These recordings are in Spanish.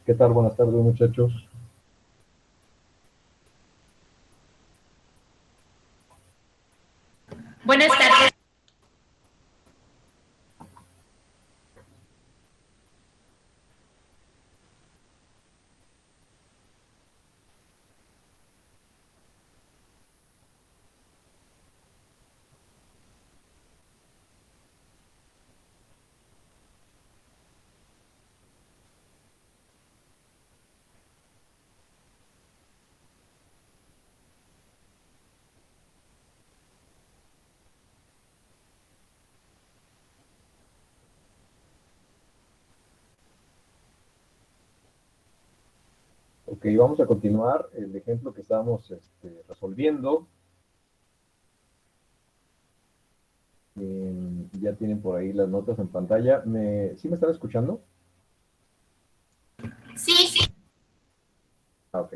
¿Qué tal? Buenas tardes, muchachos. Buenas tardes. Ok, vamos a continuar el ejemplo que estábamos resolviendo. Ya tienen por ahí las notas en pantalla. ¿Sí me están escuchando? Sí, Ah, ok.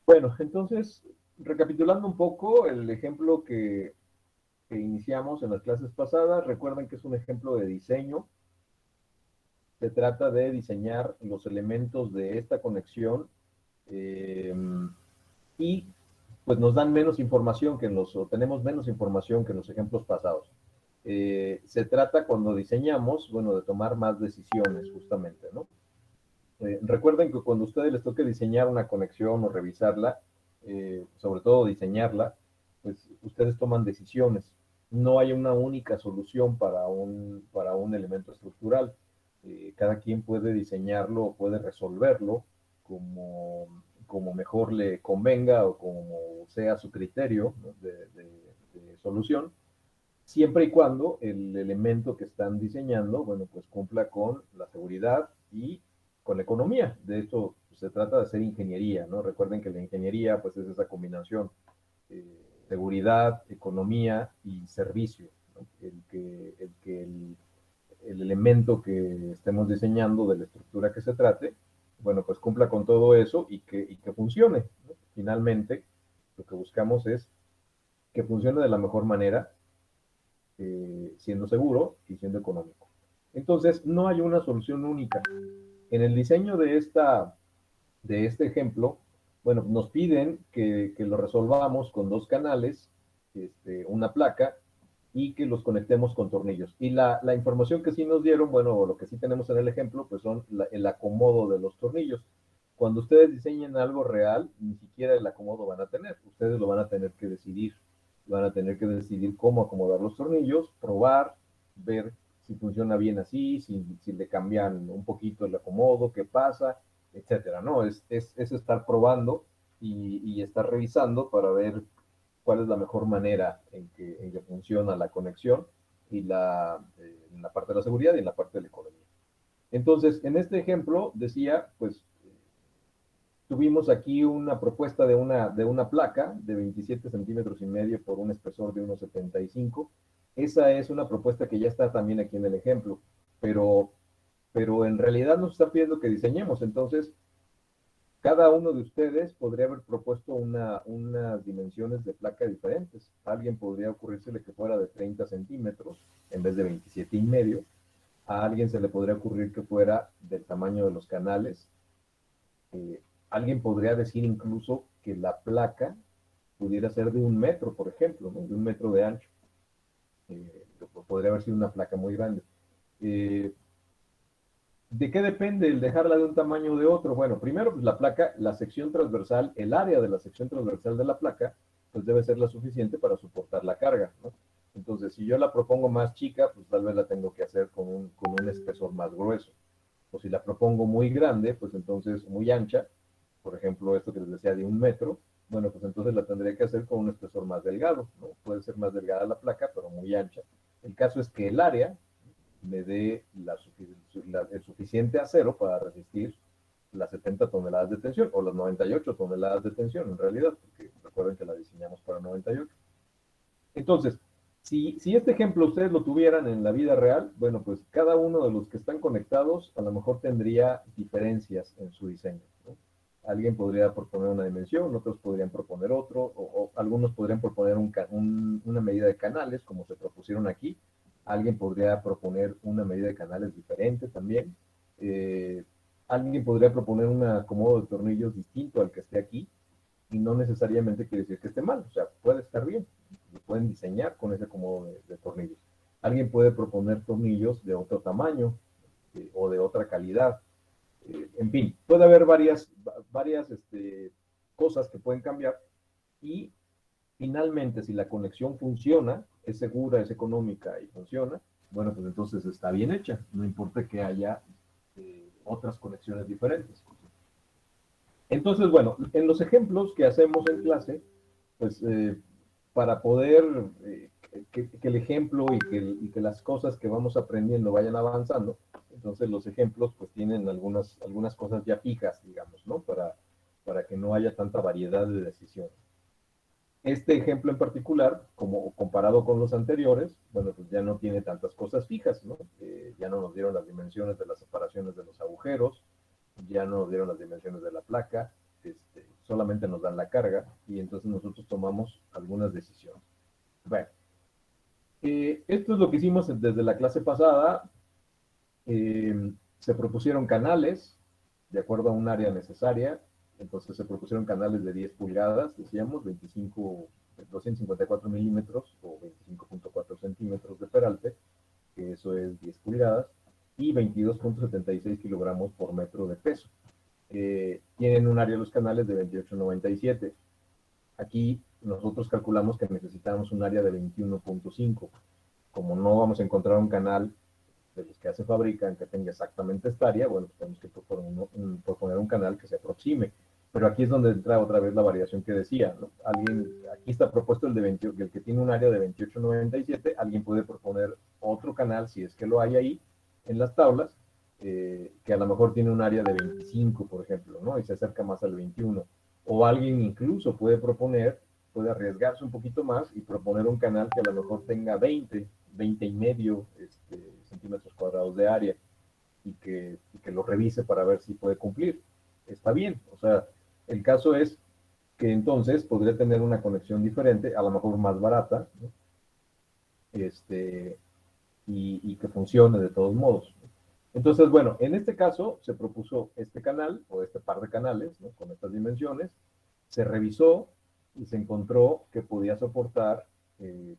Bueno, entonces, recapitulando un poco el ejemplo que iniciamos en las clases pasadas, recuerden que es un ejemplo de diseño. Se trata de diseñar los elementos de esta conexión eh, y pues nos dan menos información o tenemos menos información que en los ejemplos pasados. Se trata cuando diseñamos, bueno, de tomar más decisiones justamente, ¿no? Recuerden que cuando a ustedes les toque diseñar una conexión o revisarla, sobre todo diseñarla, pues ustedes toman decisiones. No hay una única solución para un elemento estructural. Cada quien puede diseñarlo o puede resolverlo como mejor le convenga o como sea su criterio, ¿no? de solución, siempre y cuando el elemento que están diseñando, bueno, pues cumpla con la seguridad y con la economía. De esto pues, se trata de hacer ingeniería, ¿no? Recuerden que la ingeniería, pues es esa combinación, eh, seguridad, economía y servicio, ¿no? El elemento que estemos diseñando de la estructura que se trate, bueno, pues cumpla con todo eso y que funcione, ¿no? Finalmente, lo que buscamos es que funcione de la mejor manera, siendo seguro y siendo económico. Entonces, no hay una solución única. En el diseño de este ejemplo, bueno, nos piden que lo resolvamos con dos canales, una placa, y que los conectemos con tornillos. Y la información que sí nos dieron, bueno, lo que sí tenemos en el ejemplo, pues son el acomodo de los tornillos. Cuando ustedes diseñen algo real, ni siquiera el acomodo van a tener. Ustedes lo van a tener que decidir. Van a tener que decidir cómo acomodar los tornillos, probar, ver si funciona bien así, si le cambian un poquito el acomodo, qué pasa, etcétera, ¿no? Es estar probando y estar revisando para ver cuál es la mejor manera en que funciona la conexión y en la parte de la seguridad y en la parte de la economía. Entonces, en este ejemplo decía, pues tuvimos aquí una propuesta de una placa de 27 centímetros y medio por un espesor de 1,75. Esa es una propuesta que ya está también aquí en el ejemplo, pero, pero en realidad nos está pidiendo que diseñemos. Entonces, cada uno de ustedes podría haber propuesto unas dimensiones de placa diferentes. A alguien podría ocurrírsele que fuera de 30 centímetros en vez de 27 y medio. A alguien se le podría ocurrir que fuera del tamaño de los canales. Eh, Alguien podría decir incluso que la placa pudiera ser de 1 metro, por ejemplo, ¿no? De 1 metro de ancho. Podría haber sido una placa muy grande. Eh, ¿De qué depende el dejarla de un tamaño o de otro? Bueno, primero, pues la placa, la sección transversal, el área de la sección transversal de la placa, pues debe ser la suficiente para soportar la carga, ¿no? Entonces, si yo la propongo más chica, pues tal vez la tengo que hacer con un espesor más grueso. O si la propongo muy grande, pues entonces muy ancha, por ejemplo, esto que les decía de 1 metro, bueno, pues entonces la tendría que hacer con un espesor más delgado, ¿no? Puede ser más delgada la placa, pero muy ancha. El caso es que el área me dé el suficiente acero para resistir las 70 toneladas de tensión, o las 98 toneladas de tensión en realidad, porque recuerden que la diseñamos para 98. Entonces, si este ejemplo ustedes lo tuvieran en la vida real, bueno, pues cada uno de los que están conectados a lo mejor tendría diferencias en su diseño, ¿no? Alguien podría proponer una dimensión, otros podrían proponer otro, o algunos podrían proponer una medida de canales, como se propusieron aquí. Alguien podría proponer una medida de canales diferente también. Eh, Alguien podría proponer un acomodo de tornillos distinto al que esté aquí y no necesariamente quiere decir que esté mal, o sea, puede estar bien, lo pueden diseñar con ese acomodo de tornillos. Alguien puede proponer tornillos de otro tamaño o de otra calidad. En fin, puede haber varias cosas que pueden cambiar y finalmente, si la conexión funciona, es segura, es económica y funciona, bueno, pues entonces está bien hecha, no importa que haya otras conexiones diferentes. Entonces, bueno, en los ejemplos que hacemos en clase, pues para poder que el ejemplo y que las cosas que vamos aprendiendo vayan avanzando, entonces los ejemplos pues tienen algunas cosas ya fijas, digamos, ¿no? Para que no haya tanta variedad de decisiones. Este ejemplo en particular, como comparado con los anteriores, bueno, pues ya no tiene tantas cosas fijas, ¿no? Ya no nos dieron las dimensiones de las separaciones de los agujeros, ya no nos dieron las dimensiones de la placa, solamente nos dan la carga y entonces nosotros tomamos algunas decisiones. Bueno, esto es lo que hicimos desde la clase pasada. Se propusieron canales de acuerdo a un área necesaria. Entonces se propusieron canales de 10 pulgadas, decíamos, 254 milímetros o 25.4 centímetros de peralte, que eso es 10 pulgadas, y 22.76 kilogramos por metro de peso. Tienen un área de los canales de 28.97. Aquí nosotros calculamos que necesitamos un área de 21.5. Como no vamos a encontrar un canal de los que se fabrican que tenga exactamente esta área, bueno, pues tenemos que proponer un canal que se aproxime. Pero aquí es donde entra otra vez la variación que decía, ¿no? Aquí está propuesto el que tiene un área de 28.97, alguien puede proponer otro canal, si es que lo hay ahí en las tablas, que a lo mejor tiene un área de 25, por ejemplo, ¿no? Y se acerca más al 21. O alguien incluso puede arriesgarse un poquito más y proponer un canal que a lo mejor tenga 20 y medio centímetros cuadrados de área y que lo revise para ver si puede cumplir. Está bien, o sea, el caso es que entonces podría tener una conexión diferente, a lo mejor más barata, ¿no? Y que funcione de todos modos. Entonces, bueno, en este caso se propuso este canal o este par de canales, ¿no? Con estas dimensiones, se revisó y se encontró que podía soportar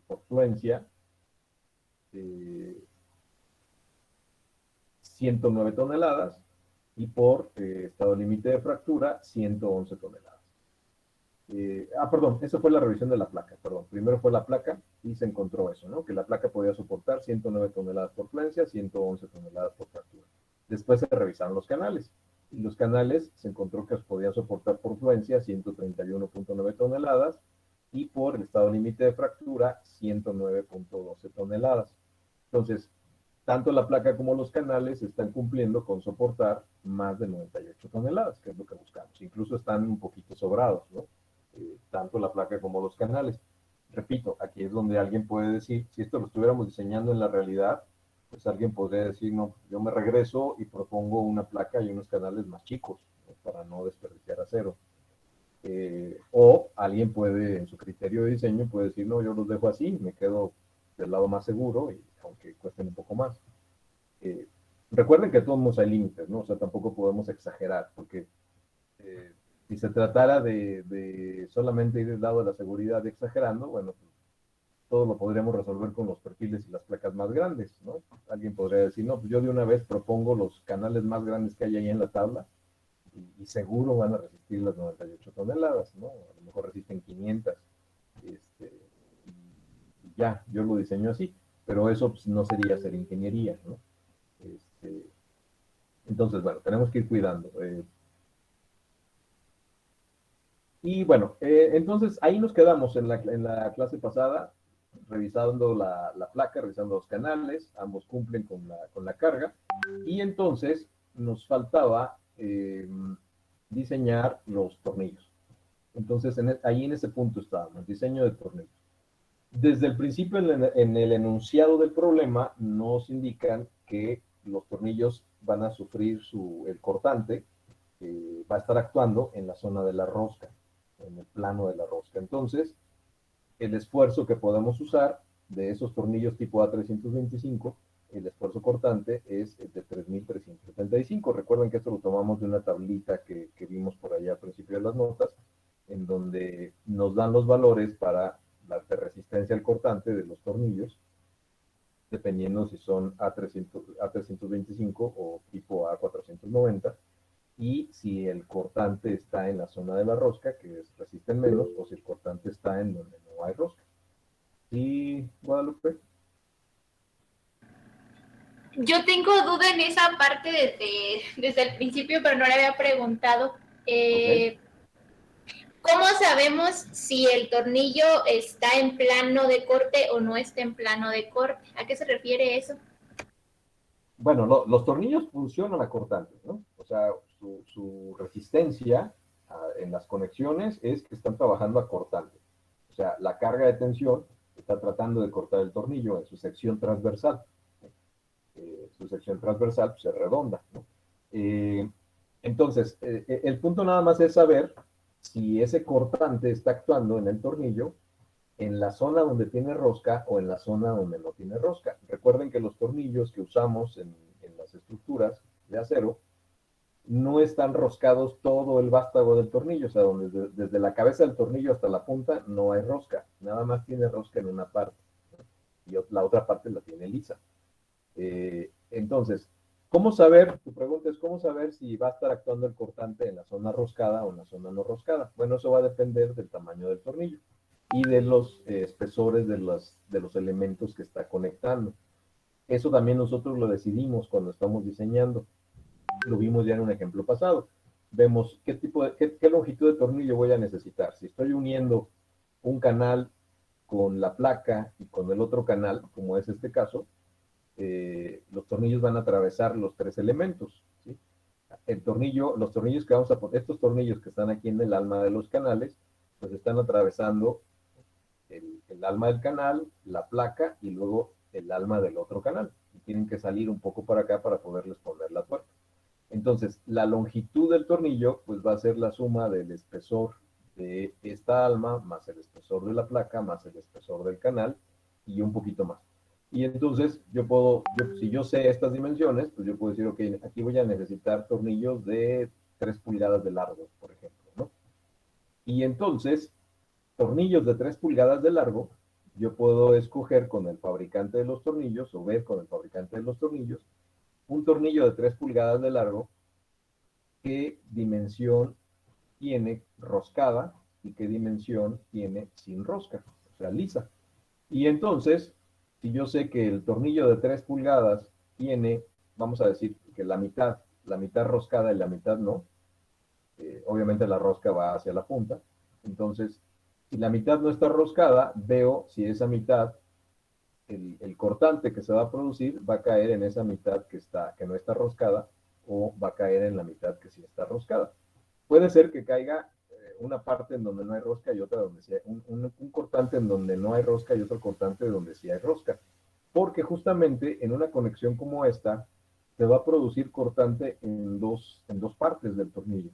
por fluencia 109 toneladas y por estado límite de fractura 111 toneladas. Perdón, esa fue la revisión de la placa, perdón. Primero fue la placa y se encontró eso, ¿no? Que la placa podía soportar 109 toneladas por fluencia, 111 toneladas por fractura. Después se revisaron los canales y los canales se encontró que podían soportar por fluencia 131.9 toneladas y por el estado límite de fractura 109.12 toneladas. Entonces, tanto la placa como los canales están cumpliendo con soportar más de 98 toneladas, que es lo que buscamos. Incluso están un poquito sobrados, ¿no? Tanto la placa como los canales. Repito, aquí es donde alguien puede decir, si esto lo estuviéramos diseñando en la realidad, pues alguien podría decir, no, yo me regreso y propongo una placa y unos canales más chicos, ¿no? Para no desperdiciar acero. O alguien puede, en su criterio de diseño, puede decir, no, yo los dejo así, me quedo del lado más seguro, y aunque cuesten un poco más. Eh, Recuerden que todos hay límites, ¿no? O sea, tampoco podemos exagerar, porque si se tratara de solamente ir del lado de la seguridad y exagerando, bueno, pues, todo lo podríamos resolver con los perfiles y las placas más grandes, ¿no? Alguien podría decir, no, pues yo de una vez propongo los canales más grandes que hay ahí en la tabla y seguro van a resistir las 98 toneladas, ¿no? A lo mejor resisten 500. Este, y ya, yo lo diseño así, pero eso pues, no sería hacer ingeniería, ¿no? Este, entonces, bueno, tenemos que ir cuidando. Y bueno, entonces ahí nos quedamos en la clase pasada, revisando la placa, revisando los canales, ambos cumplen con la carga, y entonces nos faltaba diseñar los tornillos. Entonces ahí en ese punto estábamos, diseño de tornillos. Desde el principio en el enunciado del problema nos indican que los tornillos van a sufrir el cortante, va a estar actuando en la zona de la rosca, en el plano de la rosca. Entonces, el esfuerzo que podemos usar de esos tornillos tipo A325, el esfuerzo cortante es de 3.375. Recuerden que esto lo tomamos de una tablita que vimos por allá al principio de las notas, en donde nos dan los valores para la resistencia al cortante de los tornillos, dependiendo si son A325 o tipo A490, y si el cortante está en la zona de la rosca, que resisten menos, o si el cortante está en donde no hay rosca. ¿Y Guadalupe? Yo tengo duda en esa parte desde el principio, pero no le había preguntado. Okay. ¿Cómo sabemos si el tornillo está en plano de corte o no está en plano de corte? ¿A qué se refiere eso? Bueno, los tornillos funcionan a cortante, ¿no? O sea, su resistencia en las conexiones es que están trabajando a cortante. O sea, la carga de tensión está tratando de cortar el tornillo en su sección transversal. Su sección transversal pues, es redonda, ¿no? Entonces, el punto nada más es saber si ese cortante está actuando en el tornillo en la zona donde tiene rosca o en la zona donde no tiene rosca. Recuerden que los tornillos que usamos en las estructuras de acero no están roscados todo el vástago del tornillo, o sea, desde la cabeza del tornillo hasta la punta no hay rosca, nada más tiene rosca en una parte y la otra parte la tiene lisa. Entonces, ¿cómo saber? Tu pregunta es, ¿cómo saber si va a estar actuando el cortante en la zona roscada o en la zona no roscada? Bueno, eso va a depender del tamaño del tornillo y de los espesores de los elementos que está conectando. Eso también nosotros lo decidimos cuando estamos diseñando. Lo vimos ya en un ejemplo pasado. Vemos qué longitud de tornillo voy a necesitar. Si estoy uniendo un canal con la placa y con el otro canal, como es este caso, los tornillos van a atravesar los tres elementos. ¿Sí? Los tornillos que vamos a poner, estos tornillos que están aquí en el alma de los canales, pues están atravesando el alma del canal, la placa y luego el alma del otro canal. Y tienen que salir un poco para acá para poderles poner la tuerca. Entonces, la longitud del tornillo, pues va a ser la suma del espesor de esta alma, más el espesor de la placa, más el espesor del canal y un poquito más. Y entonces si yo sé estas dimensiones, pues yo puedo decir, ok, aquí voy a necesitar tornillos de 3 pulgadas de largo, por ejemplo, ¿no? Y entonces, tornillos de 3 pulgadas de largo, yo puedo escoger con el fabricante de los tornillos o ver con el fabricante de los tornillos un tornillo de 3 pulgadas de largo, qué dimensión tiene roscada y qué dimensión tiene sin rosca, o sea, lisa. Y entonces, si yo sé que el tornillo de 3 pulgadas tiene, vamos a decir que la mitad roscada y la mitad no, obviamente la rosca va hacia la punta, entonces, si la mitad no está roscada, veo si esa mitad, el cortante que se va a producir va a caer en esa mitad que no está roscada o va a caer en la mitad que sí está roscada. Puede ser que caiga una parte en donde no hay rosca y otra donde sí hay, un cortante en donde no hay rosca y otro cortante donde sí hay rosca. Porque justamente en una conexión como esta, se va a producir cortante en dos partes del tornillo,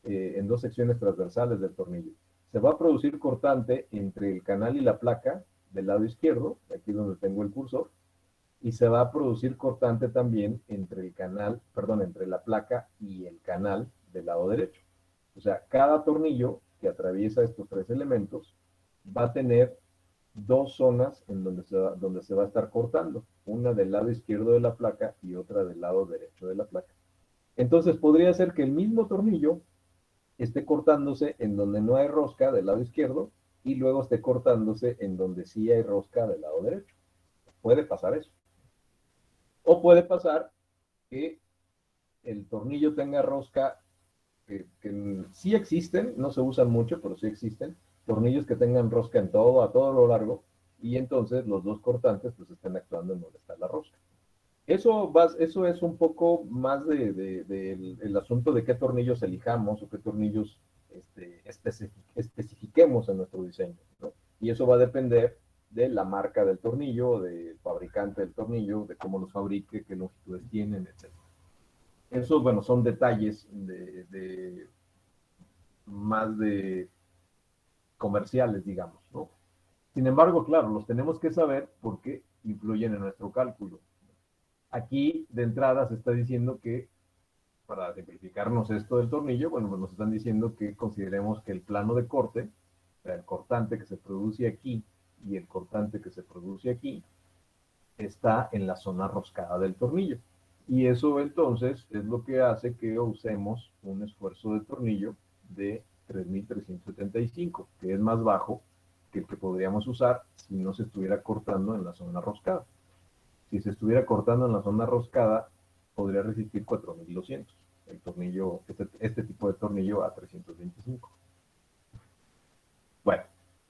en dos secciones transversales del tornillo. Se va a producir cortante entre el canal y la placa del lado izquierdo, aquí donde tengo el cursor, y se va a producir cortante también entre la placa y el canal del lado derecho. O sea, cada tornillo que atraviesa estos tres elementos va a tener dos zonas en donde se va a estar cortando, una del lado izquierdo de la placa y otra del lado derecho de la placa. Entonces podría ser que el mismo tornillo esté cortándose en donde no hay rosca del lado izquierdo y luego esté cortándose en donde sí hay rosca del lado derecho. Puede pasar eso. O puede pasar que el tornillo tenga rosca, que sí existen, no se usan mucho, pero sí existen, tornillos que tengan rosca a todo lo largo, y entonces los dos cortantes pues están actuando en donde está la rosca. Eso es un poco más el asunto de qué tornillos elijamos o qué tornillos especifiquemos en nuestro diseño, ¿no? Y eso va a depender de la marca del tornillo, del fabricante del tornillo, de cómo los fabrique, qué longitudes tienen, etc. Esos, bueno, son detalles más de comerciales, digamos, ¿no? Sin embargo, claro, los tenemos que saber porque influyen en nuestro cálculo. Aquí, de entrada, se está diciendo que, para simplificarnos esto del tornillo, bueno, pues nos están diciendo que consideremos que el plano de corte, o sea, el cortante que se produce aquí y el cortante que se produce aquí, está en la zona roscada del tornillo. Y eso entonces es lo que hace que usemos un esfuerzo de tornillo de 3375, que es más bajo que el que podríamos usar si no se estuviera cortando en la zona roscada. Si se estuviera cortando en la zona roscada, podría resistir 4200, el tornillo, este tipo de tornillo a 325. Bueno,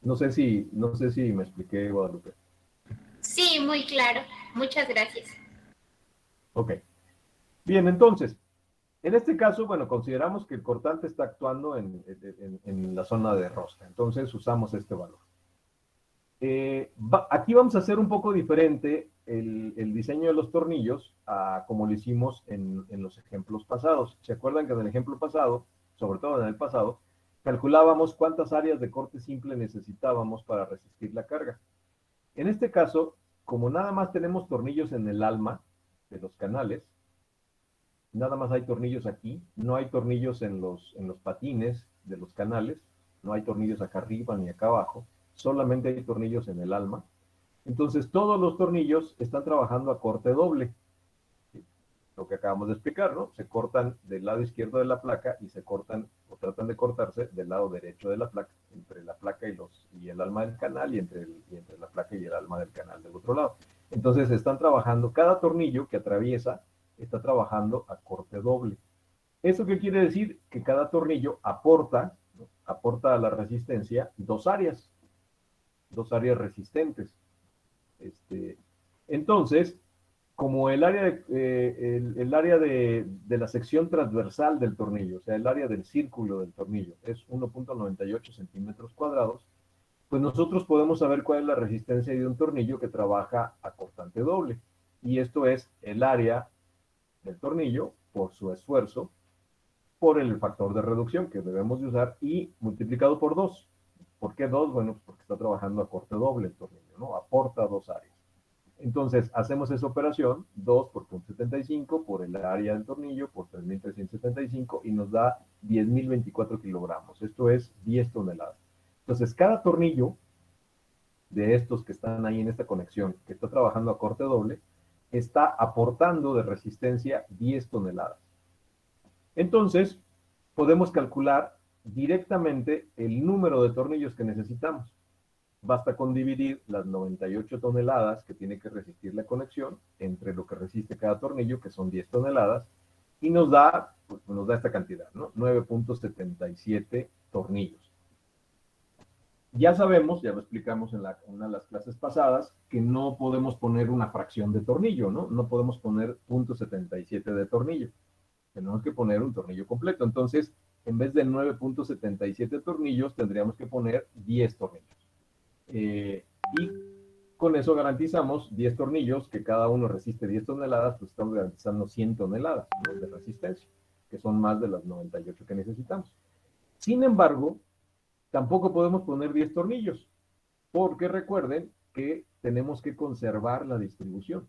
no sé si me expliqué, Guadalupe. Sí, muy claro. Muchas gracias. Ok. Bien, entonces, en este caso, bueno, consideramos que el cortante está actuando en la zona de rosca. Entonces usamos este valor. Aquí vamos a hacer un poco diferente el diseño de los tornillos a como lo hicimos en los ejemplos pasados. ¿Se acuerdan que en el ejemplo pasado, sobre todo en el pasado, calculábamos cuántas áreas de corte simple necesitábamos para resistir la carga? En este caso, como nada más tenemos tornillos en el alma de los canales, nada más hay tornillos aquí, no hay tornillos en los patines de los canales, no hay tornillos acá arriba ni acá abajo, solamente hay tornillos en el alma. Entonces todos los tornillos están trabajando a corte doble, ¿sí? Lo que acabamos de explicar, ¿no? Se cortan del lado izquierdo de la placa y se cortan o tratan de cortarse del lado derecho de la placa, entre la placa y el alma del canal y entre la placa y el alma del canal del otro lado. Entonces están trabajando, cada tornillo que atraviesa está trabajando a corte doble. ¿Eso qué quiere decir? Que cada tornillo aporta, ¿no? Aporta a la resistencia dos áreas resistentes. Entonces, como el área, el área de la sección transversal del tornillo, o sea, el área del círculo del tornillo, es 1.98 centímetros cuadrados, pues nosotros podemos saber cuál es la resistencia de un tornillo que trabaja a cortante doble. Y esto es el área del tornillo por su esfuerzo, por el factor de reducción que debemos de usar y multiplicado por 2. ¿Por qué 2? Bueno, pues porque está trabajando a corte doble el tornillo, ¿no? Aporta dos áreas. Entonces, hacemos esa operación, 2 por 0.75 por el área del tornillo, por 3.375, y nos da 10.024 kilogramos. Esto es 10 toneladas. Entonces, cada tornillo de estos que están ahí en esta conexión, que está trabajando a corte doble, está aportando de resistencia 10 toneladas. Entonces, podemos calcular directamente el número de tornillos que necesitamos. Basta con dividir las 98 toneladas que tiene que resistir la conexión entre lo que resiste cada tornillo, que son 10 toneladas, y nos da, pues, nos da esta cantidad, ¿no? 9.77 tornillos. Ya sabemos, ya lo explicamos en una de las clases pasadas, que no podemos poner una fracción de tornillo, ¿no? No podemos poner .77 de tornillo. Tenemos que poner un tornillo completo. Entonces, en vez de 9.77 tornillos, tendríamos que poner 10 tornillos. Y con eso garantizamos 10 tornillos, que cada uno resiste 10 toneladas, pues estamos garantizando 100 toneladas, ¿no?, de resistencia, que son más de las 98 que necesitamos. Sin embargo, tampoco podemos poner 10 tornillos, porque recuerden que tenemos que conservar la distribución.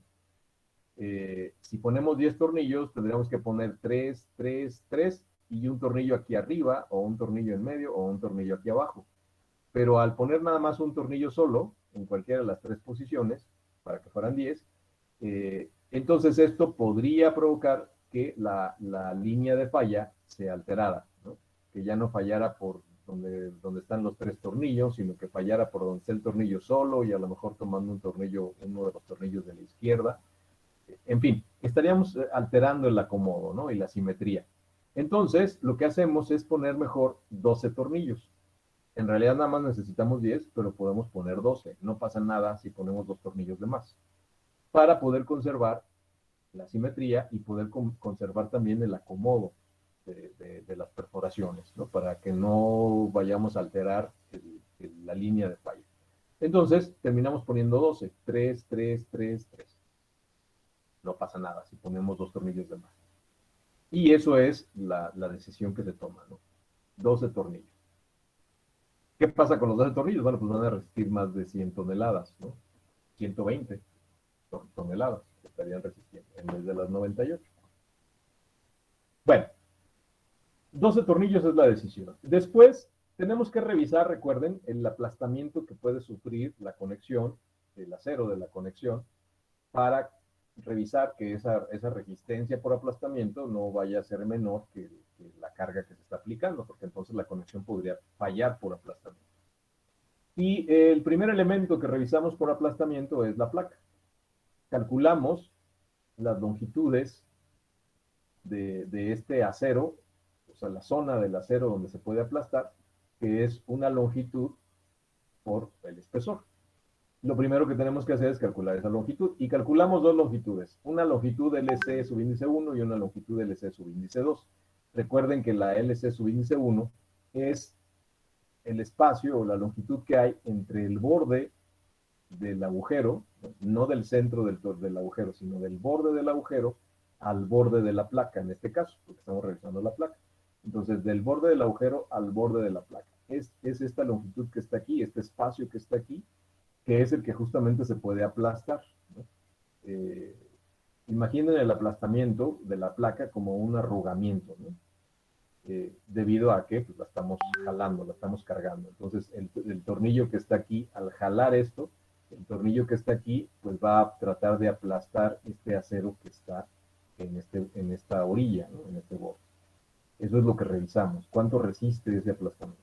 Si ponemos 10 tornillos, tendríamos que poner 3, 3, 3 y un tornillo aquí arriba, o un tornillo en medio, o un tornillo aquí abajo. Pero al poner nada más un tornillo solo, en cualquiera de las tres posiciones, para que fueran 10, entonces esto podría provocar que la línea de falla se alterara, ¿no? Que ya no fallara por donde están los tres tornillos, sino que fallara por donde está el tornillo solo y a lo mejor tomando un tornillo, uno de los tornillos de la izquierda. En fin, estaríamos alterando el acomodo, ¿no?, y la simetría. Entonces, lo que hacemos es poner mejor 12 tornillos. En realidad nada más necesitamos 10, pero podemos poner 12. No pasa nada si ponemos 2 tornillos de más, para poder conservar la simetría y poder conservar también el acomodo de las perforaciones, ¿no?, para que no vayamos a alterar la línea de falla. Entonces, terminamos poniendo 12. 3, 3, 3, 3. No pasa nada si ponemos 2 tornillos de más. Y eso es la decisión que se toma, ¿no? 12 tornillos. ¿Qué pasa con los 12 tornillos? Bueno, pues van a resistir más de 100 toneladas, ¿no? 120 toneladas estarían resistiendo en vez de las 98. Bueno, 12 tornillos es la decisión. Después tenemos que revisar, recuerden, el aplastamiento que puede sufrir la conexión, el acero de la conexión, para revisar que esa resistencia por aplastamiento no vaya a ser menor que la carga que se está aplicando, porque entonces la conexión podría fallar por aplastamiento. Y el primer elemento que revisamos por aplastamiento es la placa. Calculamos las longitudes de este acero, o sea, la zona del acero donde se puede aplastar, que es una longitud por el espesor. Lo primero que tenemos que hacer es calcular esa longitud, y calculamos dos longitudes, una longitud LC subíndice 1 y una longitud LC subíndice 2. Recuerden que la LC subíndice 1 es el espacio o la longitud que hay entre el borde del agujero, no del centro del agujero, sino del borde del agujero al borde de la placa, en este caso, porque estamos revisando la placa. Entonces, del borde del agujero al borde de la placa. Es esta longitud que está aquí, este espacio que está aquí, que es el que justamente se puede aplastar, ¿no? Imaginen el aplastamiento de la placa como un arrugamiento, ¿no? Debido a que pues, la estamos jalando, la estamos cargando. Entonces, el tornillo que está aquí, al jalar esto, el tornillo que está aquí, pues va a tratar de aplastar este acero que está en esta orilla, ¿no? En este borde. Eso es lo que revisamos. ¿Cuánto resiste ese aplastamiento?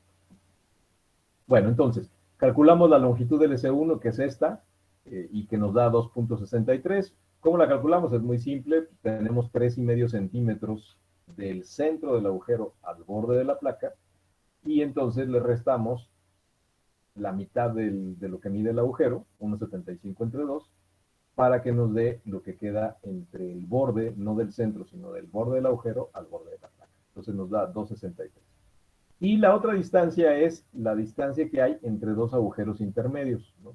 Bueno, entonces, calculamos la longitud del S1, que es esta, y que nos da 2.63. ¿Cómo la calculamos? Es muy simple. Tenemos 3,5 centímetros del centro del agujero al borde de la placa, y entonces le restamos la mitad de lo que mide el agujero, 1,75 entre 2, para que nos dé lo que queda entre el borde, no del centro, sino del borde del agujero al borde de la placa. Entonces nos da 2,63. Y la otra distancia es la distancia que hay entre dos agujeros intermedios, ¿no?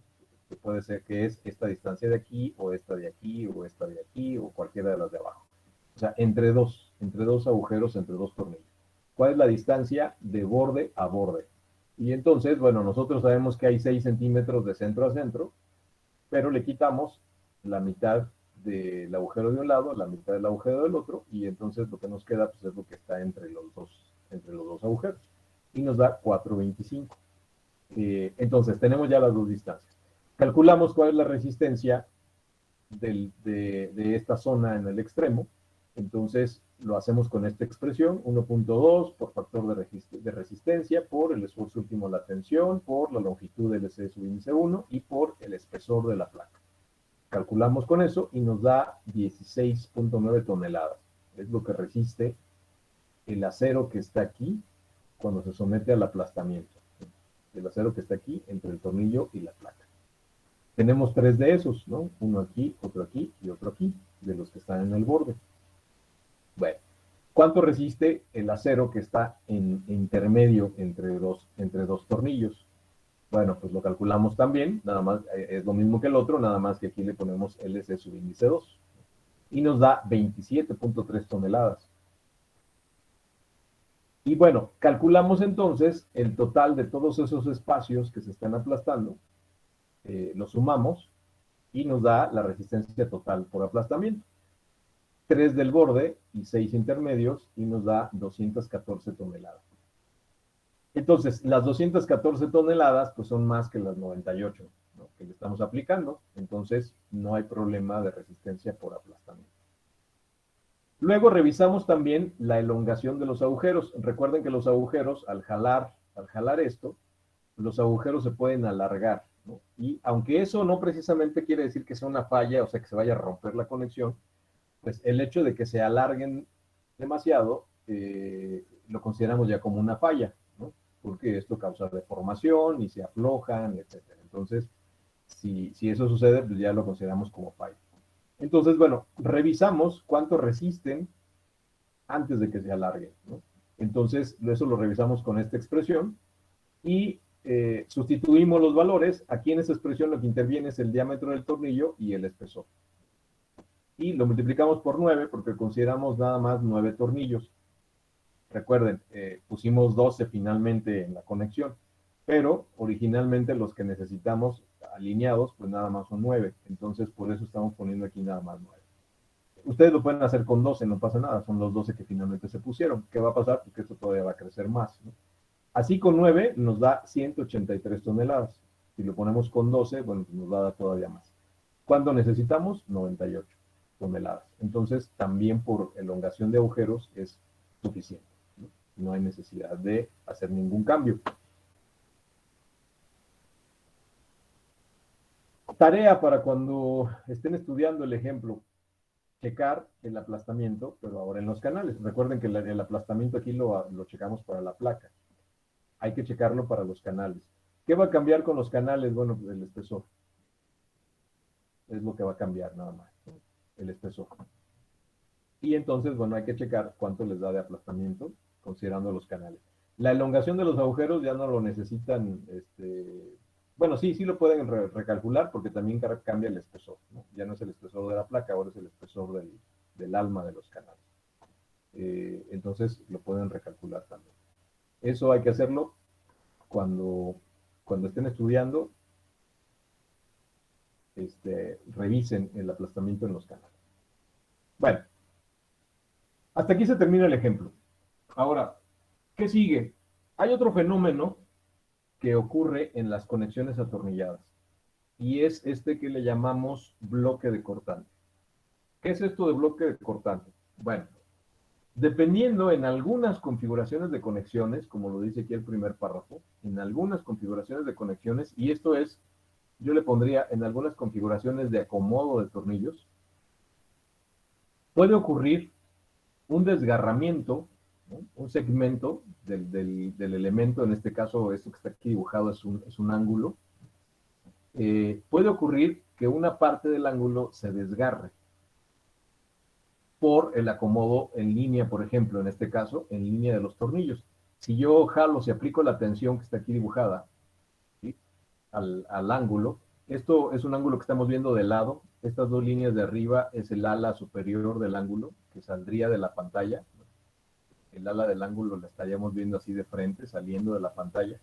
Que puede ser que es esta distancia de aquí, o esta de aquí, o esta de aquí, o cualquiera de las de abajo. O sea, entre dos agujeros, entre dos tornillos. ¿Cuál es la distancia de borde a borde? Y entonces, bueno, nosotros sabemos que hay 6 centímetros de centro a centro, pero le quitamos la mitad del agujero de un lado, la mitad del agujero del otro, y entonces lo que nos queda pues, es lo que está entre los dos agujeros. Y nos da 4,25. Entonces, tenemos ya las dos distancias. Calculamos cuál es la resistencia de esta zona en el extremo. Entonces, lo hacemos con esta expresión, 1.2 por factor de resistencia, por el esfuerzo último de la tensión, por la longitud del S subíndice 1 y por el espesor de la placa. Calculamos con eso y nos da 16.9 toneladas. Es lo que resiste el acero que está aquí cuando se somete al aplastamiento. El acero que está aquí entre el tornillo y la placa. Tenemos 3 de esos, ¿no? Uno aquí y otro aquí, de los que están en el borde. Bueno, ¿cuánto resiste el acero que está en intermedio entre dos tornillos? Bueno, pues lo calculamos también, nada más, es lo mismo que el otro, nada más que aquí le ponemos LC subíndice 2. Y nos da 27.3 toneladas. Y bueno, calculamos entonces el total de todos esos espacios que se están aplastando, lo sumamos y nos da la resistencia total por aplastamiento. 3 del borde y 6 intermedios y nos da 214 toneladas. Entonces, las 214 toneladas pues son más que las 98, ¿no? Que le estamos aplicando, entonces no hay problema de resistencia por aplastamiento. Luego revisamos también la elongación de los agujeros. Recuerden que los agujeros, al jalar esto, los agujeros se pueden alargar, ¿no? Y aunque eso no precisamente quiere decir que sea una falla, o sea, que se vaya a romper la conexión, pues el hecho de que se alarguen demasiado, lo consideramos ya como una falla, ¿no? Porque esto causa deformación y se aflojan, etc. Entonces, si eso sucede, pues ya lo consideramos como falla. Entonces, bueno, revisamos cuánto resisten antes de que se alarguen, ¿no? Entonces, eso lo revisamos con esta expresión y sustituimos los valores. Aquí en esta expresión lo que interviene es el diámetro del tornillo y el espesor. Y lo multiplicamos por 9 porque consideramos nada más 9 tornillos. Recuerden, pusimos 12 finalmente en la conexión. pero originalmente los que necesitamos alineados, pues nada más son 9. Entonces, por eso estamos poniendo aquí nada más 9. Ustedes lo pueden hacer con 12, no pasa nada, son los 12 que finalmente se pusieron. ¿Qué va a pasar? Porque esto todavía va a crecer más, ¿no? Así con 9 nos da 183 toneladas. Si lo ponemos con 12, bueno, pues nos va a dar todavía más. ¿Cuánto necesitamos? 98 toneladas. Entonces, también por elongación de agujeros es suficiente. No hay necesidad de hacer ningún cambio. Tarea para cuando estén estudiando el ejemplo. Checar el aplastamiento, pero ahora en los canales. Recuerden que el aplastamiento aquí lo checamos para la placa. Hay que checarlo para los canales. ¿Qué va a cambiar con los canales? Bueno, el espesor. Es lo que va a cambiar nada más. El espesor. Y entonces, bueno, hay que checar cuánto les da de aplastamiento, considerando los canales. La elongación de los agujeros ya no lo necesitan, bueno, sí lo pueden recalcular porque también cambia el espesor, ¿no? Ya no es el espesor de la placa, ahora es el espesor del alma de los canales. Entonces lo pueden recalcular también. Eso hay que hacerlo cuando estén estudiando, revisen el aplastamiento en los canales. Bueno, hasta aquí se termina el ejemplo. Ahora, ¿qué sigue? Hay otro fenómeno que ocurre en las conexiones atornilladas y es este que le llamamos bloque de cortante. ¿Qué es esto de bloque de cortante? Bueno, dependiendo en algunas configuraciones de conexiones, como lo dice aquí el primer párrafo, en algunas configuraciones de conexiones, y esto es, yo le pondría en algunas configuraciones de acomodo de tornillos, puede ocurrir un desgarramiento, ¿no? Un segmento del elemento, en este caso esto que está aquí dibujado es un ángulo. Puede ocurrir que una parte del ángulo se desgarre por el acomodo en línea, por ejemplo, en este caso, en línea de los tornillos. Si yo jalo, si aplico la tensión que está aquí dibujada, ¿sí?, al ángulo, esto es un ángulo que estamos viendo de lado, estas dos líneas de arriba es el ala superior del ángulo que saldría de la pantalla. El ala del ángulo la estaríamos viendo así de frente, saliendo de la pantalla,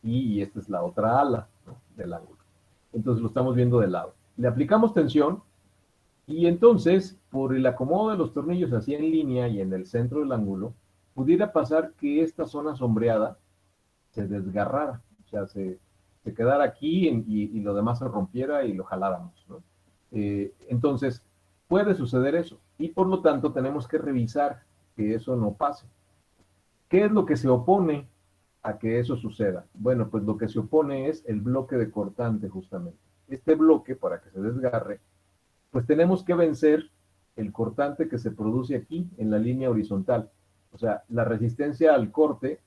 y esta es la otra ala, ¿no?, del ángulo. Entonces lo estamos viendo de lado. Le aplicamos tensión y entonces, por el acomodo de los tornillos así en línea y en el centro del ángulo, pudiera pasar que esta zona sombreada se desgarrara, o sea, se quedara aquí y lo demás se rompiera y lo jaláramos, ¿no? Entonces, puede suceder eso y por lo tanto tenemos que revisar que eso no pase. ¿Qué es lo que se opone a que eso suceda? Bueno, pues lo que se opone es el bloque de cortante, justamente. Este bloque, para que se desgarre, pues tenemos que vencer el cortante que se produce aquí en la línea horizontal. O sea, la resistencia al corte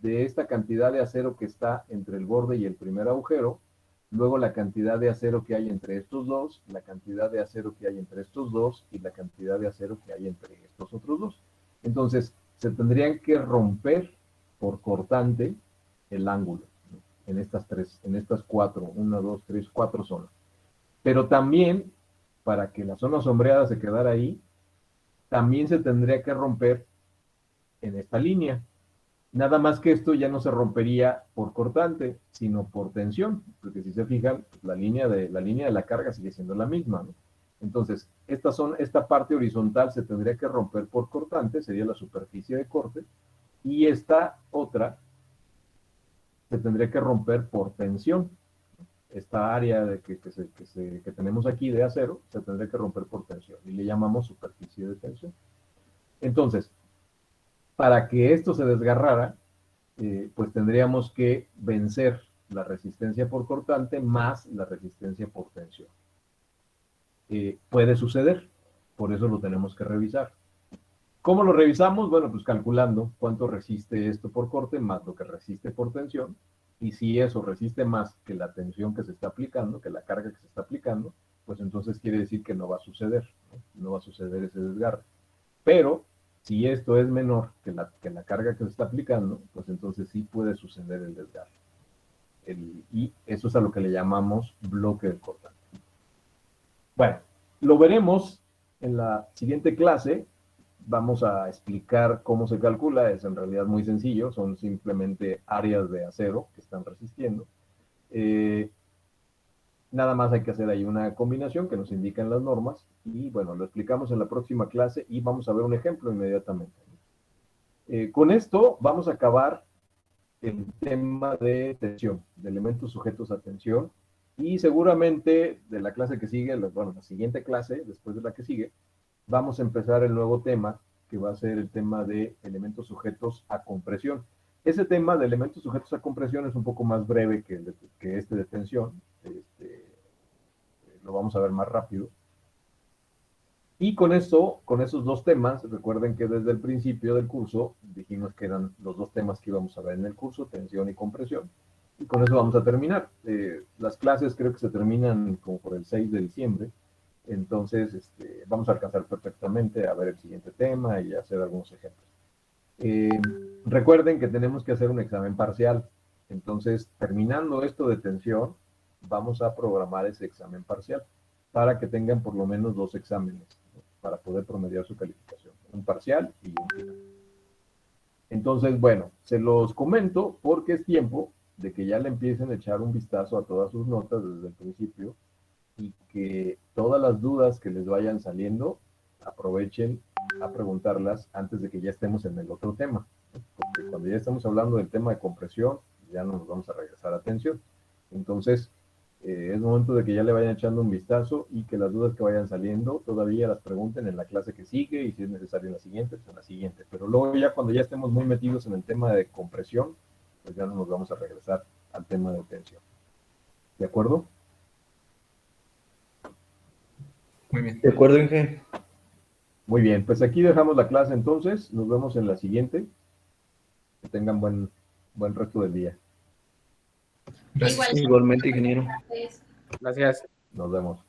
de esta cantidad de acero que está entre el borde y el primer agujero, luego la cantidad de acero que hay entre estos dos, la cantidad de acero que hay entre estos dos y la cantidad de acero que hay entre estos otros dos. Entonces, se tendrían que romper por cortante el ángulo, ¿no?, en estas cuatro, 1, 2, 3, 4 zonas. Pero también, para que la zona sombreada se quedara ahí, también se tendría que romper en esta línea. Nada más que esto ya no se rompería por cortante, sino por tensión, porque si se fijan, la línea de la carga sigue siendo la misma, ¿no? Entonces, esta parte horizontal se tendría que romper por cortante, sería la superficie de corte, y esta otra se tendría que romper por tensión. Esta área que tenemos aquí de acero se tendría que romper por tensión y le llamamos superficie de tensión. Entonces, para que esto se desgarrara, pues tendríamos que vencer la resistencia por cortante más la resistencia por tensión. Puede suceder, por eso lo tenemos que revisar. ¿Cómo lo revisamos? Bueno, pues calculando cuánto resiste esto por corte más lo que resiste por tensión, y si eso resiste más que la tensión que se está aplicando, que la carga que se está aplicando, pues entonces quiere decir que no va a suceder, no va a suceder ese desgarre. Pero si esto es menor que la carga que se está aplicando, pues entonces sí puede suceder el desgarre. Y eso es a lo que le llamamos bloque de cortante. Bueno, lo veremos en la siguiente clase, Vamos a explicar cómo se calcula, es en realidad muy sencillo, son simplemente áreas de acero que están resistiendo. Nada más hay que hacer ahí una combinación que nos indican las normas y bueno, lo explicamos en la próxima clase y vamos a ver un ejemplo inmediatamente. Con esto vamos a acabar el tema de tensión, de elementos sujetos a tensión y seguramente de la clase que sigue, bueno, la siguiente clase, después de la que sigue, vamos a empezar el nuevo tema que va a ser el tema de elementos sujetos a compresión. Ese tema de elementos sujetos a compresión es un poco más breve que este de tensión. Lo vamos a ver más rápido. Y con eso, con esos dos temas, recuerden que desde el principio del curso dijimos que eran los dos temas que íbamos a ver en el curso, tensión y compresión. Y con eso vamos a terminar. Las clases creo que se terminan como por el 6 de diciembre. Entonces, vamos a alcanzar perfectamente a ver el siguiente tema y hacer algunos ejemplos. Recuerden que tenemos que hacer un examen parcial. Entonces, terminando esto de tensión, vamos a programar ese examen parcial para que tengan por lo menos 2 exámenes, ¿no? Para poder promediar su calificación, un parcial y un final. Entonces, bueno, se los comento porque es tiempo de que ya le empiecen a echar un vistazo a todas sus notas desde el principio y que todas las dudas que les vayan saliendo aprovechen a preguntarlas antes de que ya estemos en el otro tema, porque cuando ya estamos hablando del tema de compresión ya no nos vamos a regresar a tensión. Entonces es momento de que ya le vayan echando un vistazo y que las dudas que vayan saliendo todavía las pregunten en la clase que sigue y si es necesario en la siguiente, pues en la siguiente, pero luego ya cuando ya estemos muy metidos en el tema de compresión, pues ya no nos vamos a regresar al tema de tensión. ¿De acuerdo? Muy bien. De acuerdo, Inge. Muy bien, pues aquí dejamos la clase entonces. Nos vemos en la siguiente. Que tengan buen resto del día. Gracias. Igualmente, ingeniero. Pues, Gracias. Nos vemos.